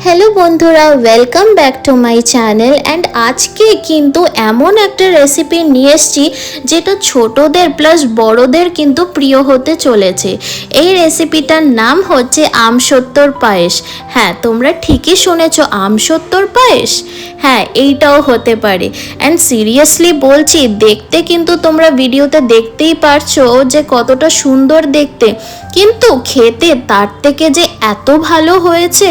Hello বন্ধুরা, welcome back to my channel. And আজকে কিন্তু এমন একটা রেসিপি নিয়ে এসেছি যেটা ছোটদের প্লাস বড়দের কিন্তু প্রিয় হতে চলেছে। এই রেসিপিটার নাম হচ্ছে আমসত্ত্বর পায়েস। হ্যাঁ, তোমরা ঠিকই শুনেছো, আমসত্ত্বর পায়েস। হ্যাঁ, এইটাও হতে পারে। অ্যান্ড সিরিয়াসলি বলছি, দেখতে কিন্তু তোমরা ভিডিওতে দেখতেই পারছো যে কতটা সুন্দর দেখতে, কিন্তু খেতে তার থেকে যে এত ভালো হয়েছে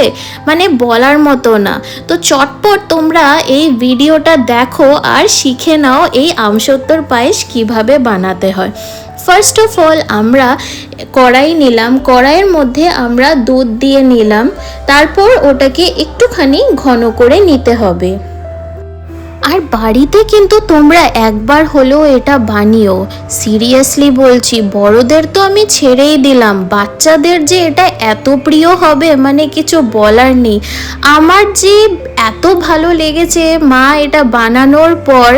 মানে বলার মতো না। তো চটপট তোমরা এই ভিডিওটা দেখো আর শিখে নাও এই আমসত্ত্বর পায়েস কিভাবে বানাতে হয়। ফার্স্ট অফ অল আমরা কড়াই নিলাম, কড়াইয়ের মধ্যে আমরা দুধ দিয়ে নিলাম, তারপর ওটাকে একটুখানি ঘন করে নিতে হবে। আর বাড়িতে কিন্তু তোমরা একবার হলেও এটা বানিও, সিরিয়াসলি বলছি। বড়দের তো আমি ছেড়েই দিলাম, বাচ্চাদের যে এটা এত প্রিয় হবে মানে কিছু বলার নেই। আমার যে এত ভালো লেগেছে মা এটা বানানোর পর,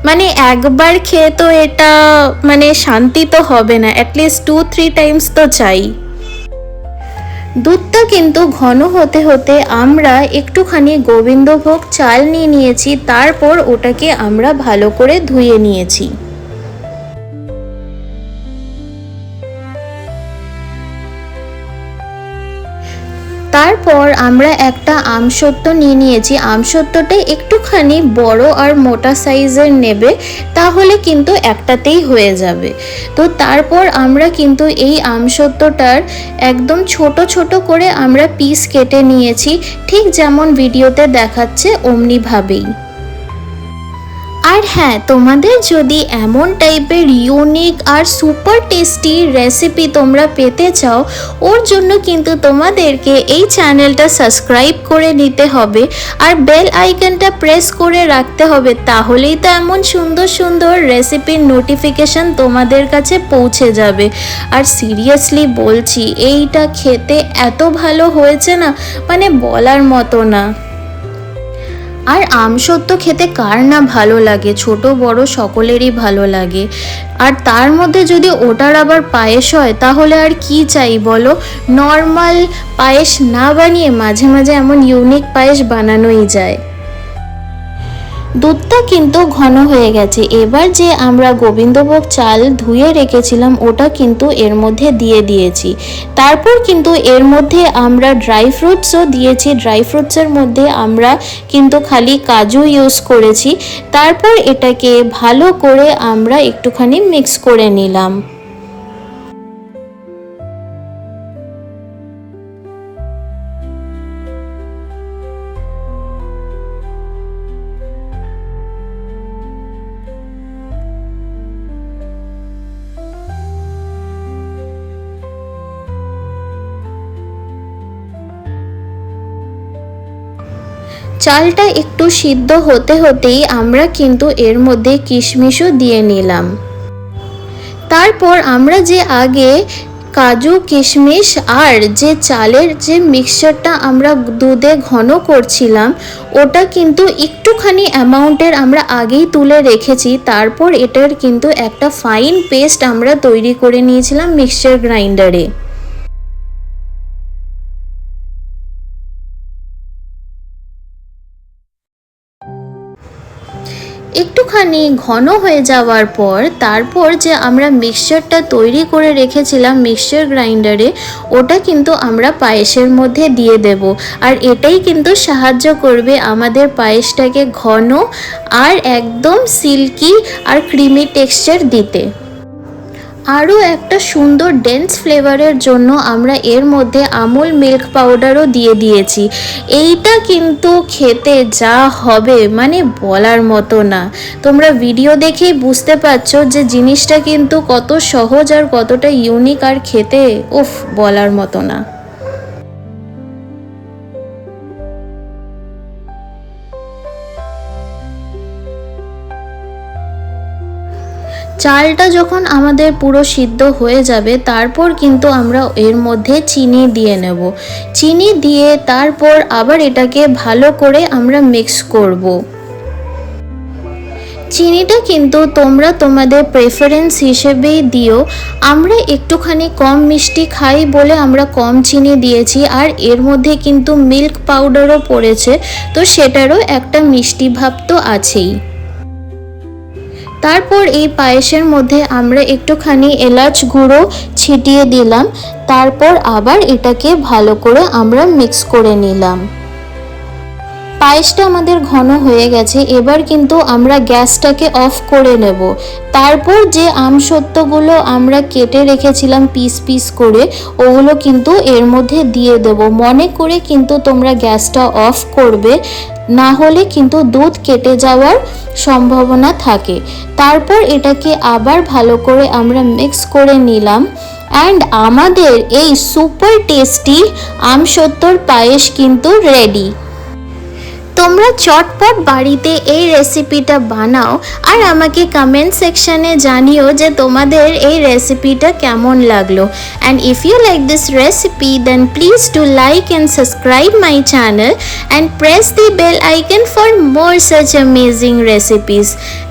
মানে একবার খেয়ে তো এটা মানে শান্তি তো হবে না, অ্যাটলিস্ট 2-3 টাইমস তো চাই। দুধটা কিন্তু ঘন হতে হতে আমরা একটুখানি গোবিন্দভোগ চাল নিয়ে নিয়েছি, তারপর ওটাকে আমরা ভালো করে ধুয়ে নিয়েছি। তারপর আমরা একটা আমসত্ত্ব নিয়ে নিয়েছি। আমসত্ত্বটা একটুখানি বড় আর মোটা সাইজের নেবে, তাহলে কিন্তু একটাতেই হয়ে যাবে। তো তারপর আমরা কিন্তু এই আমসত্ত্বটার একদম ছোট ছোট করে আমরা পিস কেটে নিয়েছি, ঠিক যেমন ভিডিওতে দেখাচ্ছে অমনিভাবেই। আর হ্যাঁ, তোমাদের যদি এমন টাইপের ইউনিক আর সুপার টেস্টি রেসিপি তোমরা পেতে চাও, ওর জন্য কিন্তু তোমাদেরকে এই চ্যানেলটা সাবস্ক্রাইব করে নিতে হবে আর বেল আইকনটা প্রেস করে রাখতে হবে, তাহলেই তো এমন সুন্দর সুন্দর রেসিপির নোটিফিকেশন তোমাদের কাছে পৌঁছে যাবে। আর সিরিয়াসলি বলছি, এইটা খেতে এত ভালো হয়েছে না, মানে বলার মতো না। আর আমসত্ত্ব খেতে কার না ভালো লাগে, ছোট বড় সকলেরই ভালো লাগে। আর তার মধ্যে যদি ওটার আবার পায়েস হয় তাহলে আর কি চাই বলো। নর্মাল পায়েস না বানিয়ে মাঝে মাঝে এমন ইউনিক পায়েস বানানোই যায়। দুধটা কিন্তু ঘন হয়ে গেছে, এবার যে আমরা গোবিন্দভোগ চাল ধুয়ে রেখেছিলাম ওটা কিন্তু এর মধ্যে দিয়ে দিয়েছি। তারপর কিন্তু এর মধ্যে আমরা ড্রাই ফ্রুটসও দিয়েছি। ড্রাই ফ্রুটসের মধ্যে আমরা কিন্তু খালি কাজু ইউজ করেছি। তারপর এটাকে ভালো করে আমরা একটুখানি মিক্স করে নিলাম। চালটা একটু সিদ্ধ হতে হতেই আমরা কিন্তু এর মধ্যে কিশমিশও দিয়ে নিলাম। তারপর আমরা যে আগে কাজু কিশমিশ আর যে চালের যে মিক্সচারটা আমরা দুধে ঘন করছিলাম ওটা কিন্তু একটুখানি অ্যামাউন্টের আমরা আগেই তুলে রেখেছি। তারপর এটার কিন্তু একটা ফাইন পেস্ট আমরা তৈরি করে নিয়েছিলাম মিক্সচার গ্রাইন্ডারে। একটুখানি ঘন হয়ে যাওয়ার পর তারপর যে আমরা মিক্সচারটা তৈরি করে রেখেছিলাম মিক্সচার গ্রাইন্ডারে, ওটা কিন্তু আমরা পায়েসের মধ্যে দিয়ে দেব। আর এটাই কিন্তু সাহায্য করবে আমাদের পায়েসটাকে ঘন আর একদম সিল্কি আর ক্রিমি টেক্সচার দিতে। আরও একটা সুন্দর ডেন্স ফ্লেভারের জন্য আমরা এর মধ্যে আমুল মিল্ক পাউডারও দিয়ে দিয়েছি। এইটা কিন্তু খেতে যা হবে মানে বলার মতো না। তোমরা ভিডিও দেখেই বুঝতে পারছো যে জিনিসটা কিন্তু কত সহজ আর কতটা ইউনিক আর খেতে উফ বলার মতো না। চালটা যখন আমাদের পুরো সিদ্ধ হয়ে যাবে তারপর কিন্তু আমরা এর মধ্যে চিনি দিয়ে নেব। চিনি দিয়ে তারপর আবার এটাকে ভালো করে আমরা মিক্স করব। চিনিটা কিন্তু তোমরা তোমাদের প্রেফারেন্স হিসেবেই দিও। আমরা একটুখানি কম মিষ্টি খাই বলে আমরা কম চিনি দিয়েছি, আর এর মধ্যে কিন্তু মিল্ক পাউডারও পড়েছে, তো সেটারও একটা মিষ্টি ভাব তো আছেই। তারপর এই পায়েসের মধ্যে আমরা একটুখানি এলাচ গুঁড়ো ছিটিয়ে দিলাম, তারপর আবার এটাকে ভালো করে আমরা মিক্স করে নিলাম। পায়েসটা আমাদের ঘন হয়ে গেছে, এবার কিন্তু আমরা গ্যাসটাকে অফ করে নেব। তারপর যে আমসত্ত্বগুলো আমরা কেটে রেখেছিলাম পিস পিস করে, ওগুলো কিন্তু এর মধ্যে দিয়ে দেব। মনে করে কিন্তু তোমরা গ্যাসটা অফ করবে, না হলে কিন্তু দুধ কেটে যাওয়ার সম্ভাবনা থাকে। তারপর এটাকে আবার ভালো করে আমরা মিক্স করে নিলাম, অ্যান্ড আমাদের এই সুপার টেস্টি আমসত্ত্বর পায়েস কিন্তু রেডি। তোমরা চটপট বাড়িতে এই রেসিপিটা বানাও আর আমাকে কমেন্ট সেকশানে জানিও যে তোমাদের এই রেসিপিটা কেমন লাগলো। And if you like this recipe then please do like and subscribe my channel and press the bell icon for more such amazing recipes.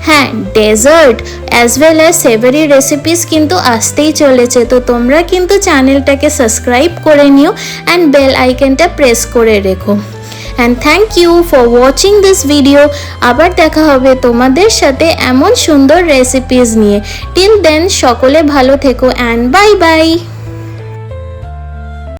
হ্যাঁ, dessert as well as savoury recipes কিন্তু আসতেই চলেছে, তো তোমরা কিন্তু চ্যানেলটাকে সাবস্ক্রাইব করে নিও অ্যান্ড বেল আইকনটা প্রেস করে রেখো। And thank you for watching this video. আবার দেখা হবে তোমাদের সাথে এমন সুন্দর রেসিপিস নিয়ে। Till then সকলে ভালো থেকো and bye bye.